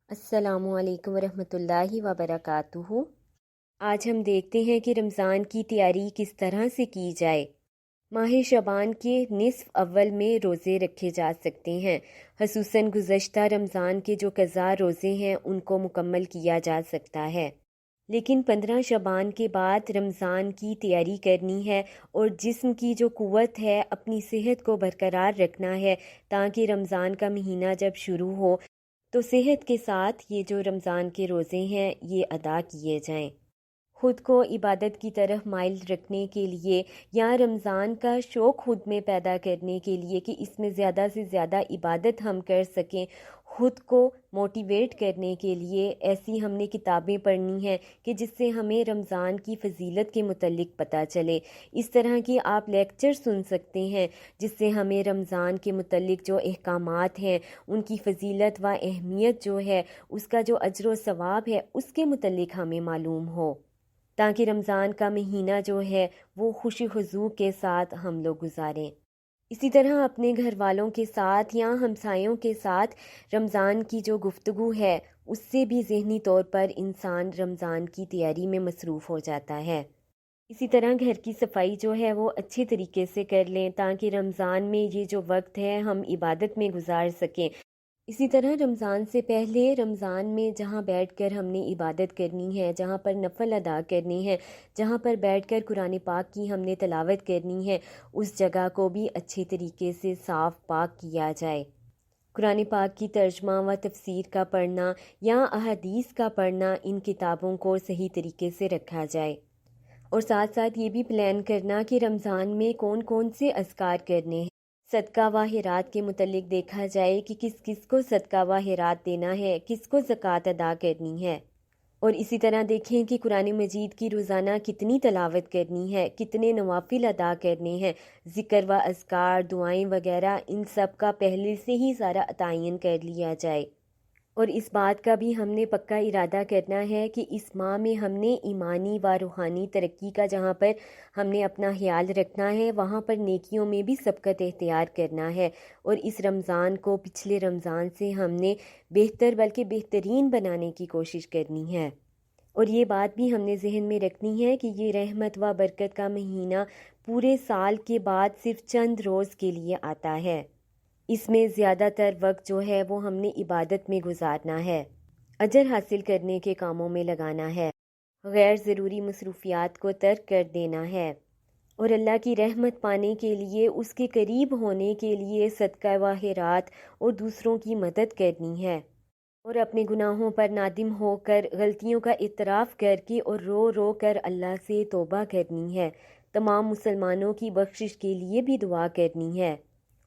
السلام علیکم ورحمۃ اللہ وبرکاتہ۔ آج ہم دیکھتے ہیں کہ رمضان کی تیاری کس طرح سے کی جائے۔ ماہ شعبان کے نصف اول میں روزے رکھے جا سکتے ہیں، خصوصاً گزشتہ رمضان کے جو قضا روزے ہیں ان کو مکمل کیا جا سکتا ہے، لیکن 15 شعبان کے بعد رمضان کی تیاری کرنی ہے اور جسم کی جو قوت ہے اپنی صحت کو برقرار رکھنا ہے تاکہ رمضان کا مہینہ جب شروع ہو تو صحت کے ساتھ یہ جو رمضان کے روزے ہیں یہ ادا کیے جائیں۔ خود کو عبادت کی طرف مائل رکھنے کے لیے یا رمضان کا شوق خود میں پیدا کرنے کے لیے کہ اس میں زیادہ سے زیادہ عبادت ہم کر سکیں، خود کو موٹیویٹ کرنے کے لیے ایسی ہم نے کتابیں پڑھنی ہیں کہ جس سے ہمیں رمضان کی فضیلت کے متعلق پتہ چلے۔ اس طرح کی آپ لیکچر سن سکتے ہیں جس سے ہمیں رمضان کے متعلق جو احکامات ہیں، ان کی فضیلت و اہمیت جو ہے، اس کا جو اجر و ثواب ہے اس کے متعلق ہمیں معلوم ہو، تاکہ رمضان کا مہینہ جو ہے وہ خوشی خضوع کے ساتھ ہم لوگ گزاریں۔ اسی طرح اپنے گھر والوں کے ساتھ یا ہمسایوں کے ساتھ رمضان کی جو گفتگو ہے اس سے بھی ذہنی طور پر انسان رمضان کی تیاری میں مصروف ہو جاتا ہے۔ اسی طرح گھر کی صفائی جو ہے وہ اچھے طریقے سے کر لیں تاکہ رمضان میں یہ جو وقت ہے ہم عبادت میں گزار سکیں۔ اسی طرح رمضان سے پہلے رمضان میں جہاں بیٹھ کر ہم نے عبادت کرنی ہے، جہاں پر نفل ادا کرنے ہیں، جہاں پر بیٹھ کر قرآن پاک کی ہم نے تلاوت کرنی ہے، اس جگہ کو بھی اچھے طریقے سے صاف پاک کیا جائے۔ قرآن پاک کی ترجمہ و تفسیر کا پڑھنا یا احادیث کا پڑھنا، ان کتابوں کو صحیح طریقے سے رکھا جائے، اور ساتھ ساتھ یہ بھی پلان کرنا کہ رمضان میں کون کون سے اذکار کرنے ہیں۔ صدقہ و خیرات کے متعلق دیکھا جائے کہ کس کس کو صدقہ و خیرات دینا ہے، کس کو زکوٰۃ ادا کرنی ہے، اور اسی طرح دیکھیں کہ قرآن مجید کی روزانہ کتنی تلاوت کرنی ہے، کتنے نوافل ادا کرنے ہیں، ذکر و اذکار، دعائیں وغیرہ، ان سب کا پہلے سے ہی سارا تعین کر لیا جائے۔ اور اس بات کا بھی ہم نے پکا ارادہ کرنا ہے کہ اس ماہ میں ہم نے ایمانی و روحانی ترقی کا جہاں پر ہم نے اپنا خیال رکھنا ہے، وہاں پر نیکیوں میں بھی سبقت اختیار کرنا ہے، اور اس رمضان کو پچھلے رمضان سے ہم نے بہتر بلکہ بہترین بنانے کی کوشش کرنی ہے۔ اور یہ بات بھی ہم نے ذہن میں رکھنی ہے کہ یہ رحمت و برکت کا مہینہ پورے سال کے بعد صرف چند روز کے لیے آتا ہے۔ اس میں زیادہ تر وقت جو ہے وہ ہم نے عبادت میں گزارنا ہے، اجر حاصل کرنے کے کاموں میں لگانا ہے، غیر ضروری مصروفیات کو ترک کر دینا ہے، اور اللہ کی رحمت پانے کے لیے، اس کے قریب ہونے کے لیے صدقہ و خیرات اور دوسروں کی مدد کرنی ہے، اور اپنے گناہوں پر نادم ہو کر غلطیوں کا اعتراف کر کے اور رو رو کر اللہ سے توبہ کرنی ہے۔ تمام مسلمانوں کی بخشش کے لیے بھی دعا کرنی ہے،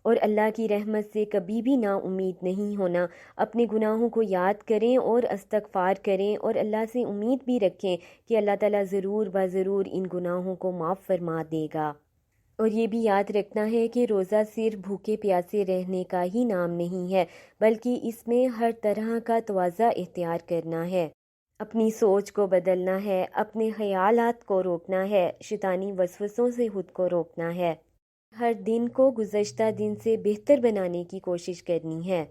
اور اللہ کی رحمت سے کبھی بھی نا امید نہیں ہونا۔ اپنے گناہوں کو یاد کریں اور استغفار کریں، اور اللہ سے امید بھی رکھیں کہ اللہ تعالیٰ ضرور ضرور ان گناہوں کو معاف فرما دے گا۔ اور یہ بھی یاد رکھنا ہے کہ روزہ صرف بھوکے پیاسے رہنے کا ہی نام نہیں ہے، بلکہ اس میں ہر طرح کا تواضع اختیار کرنا ہے، اپنی سوچ کو بدلنا ہے، اپنے خیالات کو روکنا ہے، شیطانی وسوسوں سے خود کو روکنا ہے، ہر دن کو گزشتہ دن سے بہتر بنانے کی کوشش کرنی ہے۔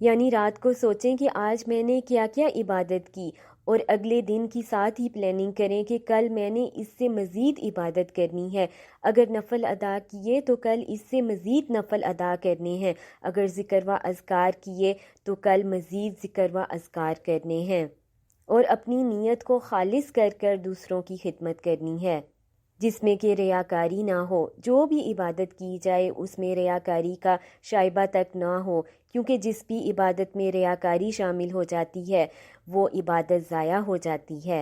یعنی رات کو سوچیں کہ آج میں نے کیا کیا عبادت کی، اور اگلے دن کی ساتھ ہی پلاننگ کریں کہ کل میں نے اس سے مزید عبادت کرنی ہے، اگر نفل ادا کیے تو کل اس سے مزید نفل ادا کرنے ہیں، اگر ذکر و اذکار کیے تو کل مزید ذکر و اذکار کرنے ہیں، اور اپنی نیت کو خالص کر کر دوسروں کی خدمت کرنی ہے، جس میں کہ ریاکاری نہ ہو۔ جو بھی عبادت کی جائے اس میں ریاکاری کا شائبہ تک نہ ہو، کیونکہ جس بھی عبادت میں ریاکاری شامل ہو جاتی ہے وہ عبادت ضائع ہو جاتی ہے۔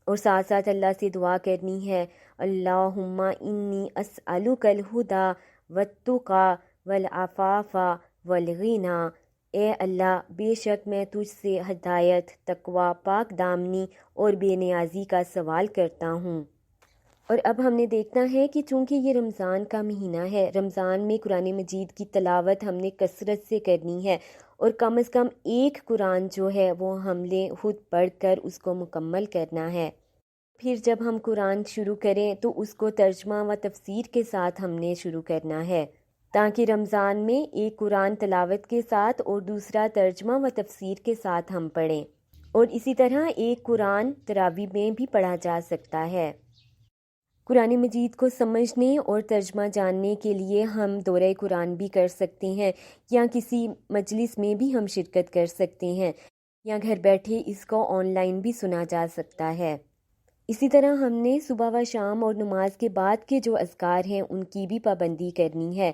اور ساتھ ساتھ اللہ سے دعا کرنی ہے، اللہم انی اسألک الہدی والتقی والعفاف والغنی، اے اللہ بے شک میں تجھ سے ہدایت، تقوی، پاک دامنی اور بے نیازی کا سوال کرتا ہوں۔ اور اب ہم نے دیکھنا ہے کہ چونکہ یہ رمضان کا مہینہ ہے، رمضان میں قرآن مجید کی تلاوت ہم نے کثرت سے کرنی ہے، اور کم از کم ایک قرآن جو ہے وہ ہم نے خود پڑھ کر اس کو مکمل کرنا ہے۔ پھر جب ہم قرآن شروع کریں تو اس کو ترجمہ و تفسیر کے ساتھ ہم نے شروع کرنا ہے۔ تاکہ رمضان میں ایک قرآن تلاوت کے ساتھ اور دوسرا ترجمہ و تفسیر کے ساتھ ہم پڑھیں، اور اسی طرح ایک قرآن تراویح میں بھی پڑھا جا سکتا ہے۔ قرآن مجید کو سمجھنے اور ترجمہ جاننے کے لیے ہم دورہ قرآن بھی کر سکتے ہیں، یا کسی مجلس میں بھی ہم شرکت کر سکتے ہیں، یا گھر بیٹھے اس کو آن لائن بھی سنا جا سکتا ہے۔ اسی طرح ہم نے صبح و شام اور نماز کے بعد کے جو اذکار ہیں ان کی بھی پابندی کرنی ہے۔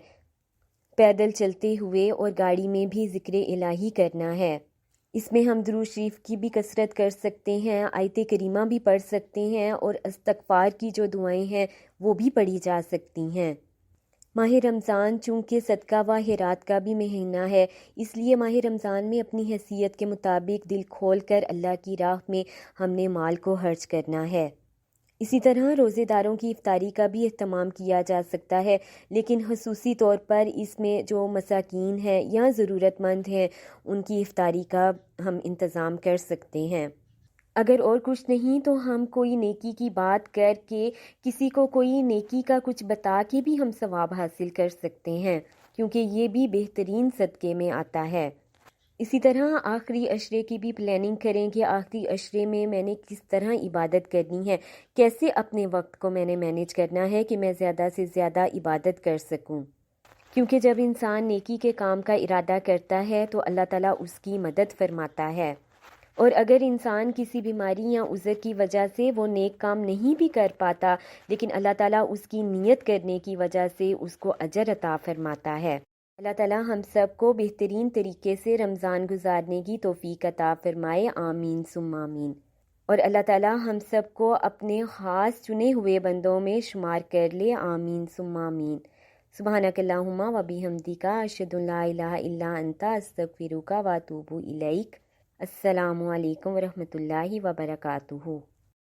پیدل چلتے ہوئے اور گاڑی میں بھی ذکر الہی کرنا ہے۔ اس میں ہم درود شریف کی بھی کثرت کر سکتے ہیں، آیت کریمہ بھی پڑھ سکتے ہیں، اور استغفار کی جو دعائیں ہیں وہ بھی پڑھی جا سکتی ہیں۔ ماہ رمضان چونکہ صدقہ و خیرات کا بھی مہینہ ہے، اس لیے ماہ رمضان میں اپنی حیثیت کے مطابق دل کھول کر اللہ کی راہ میں ہم نے مال کو خرچ کرنا ہے۔ اسی طرح روزے داروں کی افطاری کا بھی اہتمام کیا جا سکتا ہے، لیکن خصوصی طور پر اس میں جو مساکین ہیں یا ضرورت مند ہیں ان کی افطاری کا ہم انتظام کر سکتے ہیں۔ اگر اور کچھ نہیں تو ہم کوئی نیکی کی بات کر کے کسی کو کوئی نیکی کا کچھ بتا کے بھی ہم ثواب حاصل کر سکتے ہیں، کیونکہ یہ بھی بہترین صدقے میں آتا ہے۔ اسی طرح آخری عشرے کی بھی پلاننگ کریں کہ آخری عشرے میں نے کس طرح عبادت کرنی ہے، کیسے اپنے وقت کو میں نے مینیج کرنا ہے کہ میں زیادہ سے زیادہ عبادت کر سکوں، کیونکہ جب انسان نیکی کے کام کا ارادہ کرتا ہے تو اللہ تعالیٰ اس کی مدد فرماتا ہے، اور اگر انسان کسی بیماری یا عذر کی وجہ سے وہ نیک کام نہیں بھی کر پاتا، لیکن اللہ تعالیٰ اس کی نیت کرنے کی وجہ سے اس کو اجر عطا فرماتا ہے۔ اللہ تعالیٰ ہم سب کو بہترین طریقے سے رمضان گزارنے کی توفیق عطا فرمائے، آمین ثم آمین۔ اور اللہ تعالیٰ ہم سب کو اپنے خاص چنے ہوئے بندوں میں شمار کر لے، آمین ثم آمین۔ سبحانک اللہم و بحمدک، اشہد ان لا الہ الا انت، استغفرک و اتوب الیک۔ السلام علیکم ورحمۃ اللہ وبرکاتہ۔